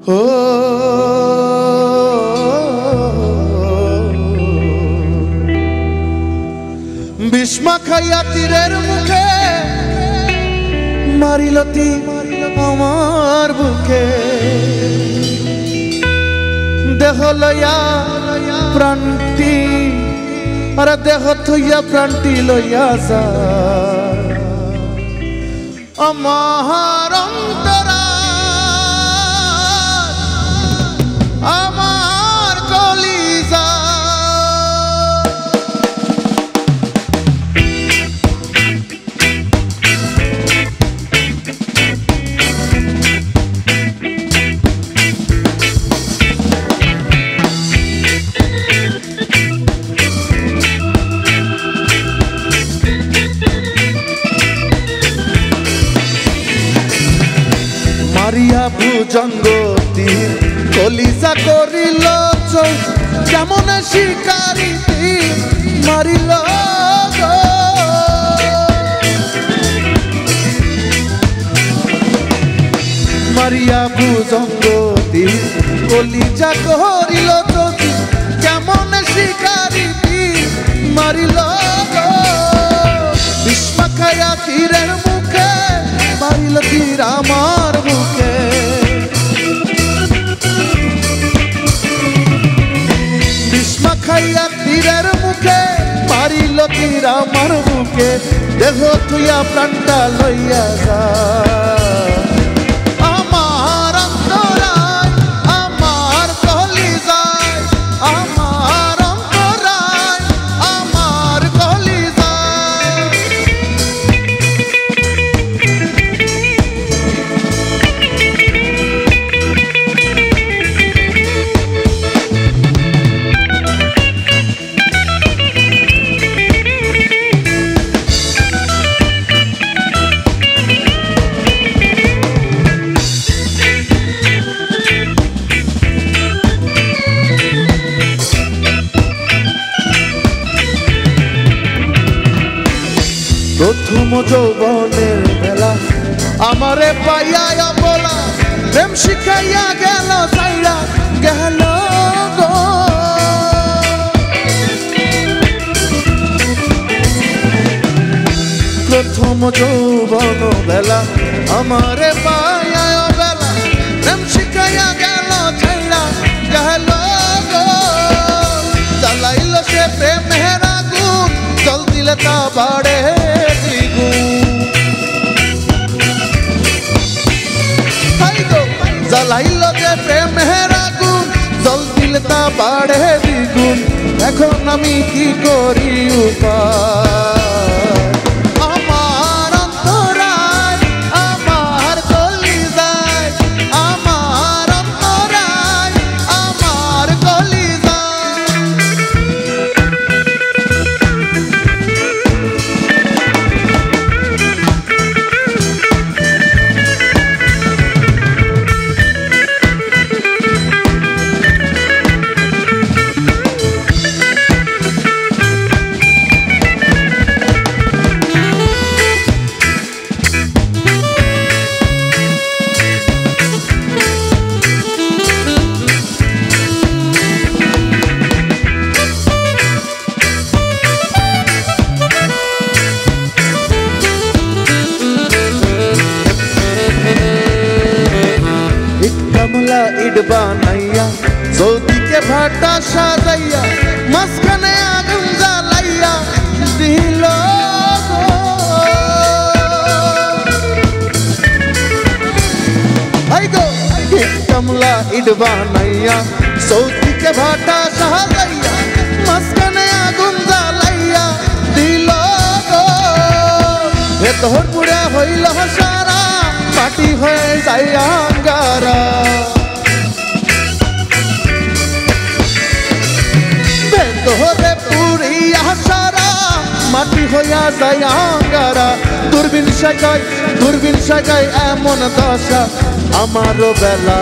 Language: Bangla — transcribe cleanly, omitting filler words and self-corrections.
ও বিষ্মা খাইয়া তীরের মুখে মারিলতি আমার বুকে দেহ লইয়া প্রাণটি আরে দেহ থইয়া প্রাণটি লইয়া যা আমার অন্তরা আমার কলিজা মারিয়া ভুজঙ্গতি কলিজা করিল কেমন শিকারি মারিল মারিয়া ভুজঙ্গতি কলিজা করিল কেমন শিকারি মারিল বিষ্মা খায়া তীরের মুখে মারিল তীর আমার বুকে বিষ্মা খাইয়া তীরের মুখে মারিল তীর আমার বুকে দেহ তুইয়া প্রাণটা লইয়া যা আমার অন্তরায় আমার কলিজায় আমার অন্তরায় আমার কলিজায় প্রথম যৌবনের বেলা আমারে পাইয়া বলা প্রেম শিখাইয়া গেল সাইরা গেল গো প্রথম যৌবন বেলা আমারে পাইয়া বেলা প্রেম শিখাইয়া গেল সাইরা গেল গো জ্বালাইল সে প্রেমের আগুন জল দিলে তা বাড়ে জ্বালাইল যে প্রেমের আগুন জল দিলে তা বাড়ে দ্বিগুণ এখন আমি কি করি উপায় আমার অন্তরায় আমার কলিজায় আমার অন্তরায় আমার কলিজায় ইট বানাইয়া চৌদিকে ভাটা সাজাইয়া মাঝখানে আগুন জ্বালাইয়া দিল কমলা ইট বানাইয়া চৌদিকে ভাটা সাজাইয়া মাঝখানে আগুন জ্বালাইয়া দিল ভেতর পুরা হইল সারা মাটি হয়ে যায় আঙ্গারা ভেতরে পুরিয়া সারা মাটি হইয়া যায় আঙ্গারা দূরবীন সাজায় এমন দশা আমারও বেলা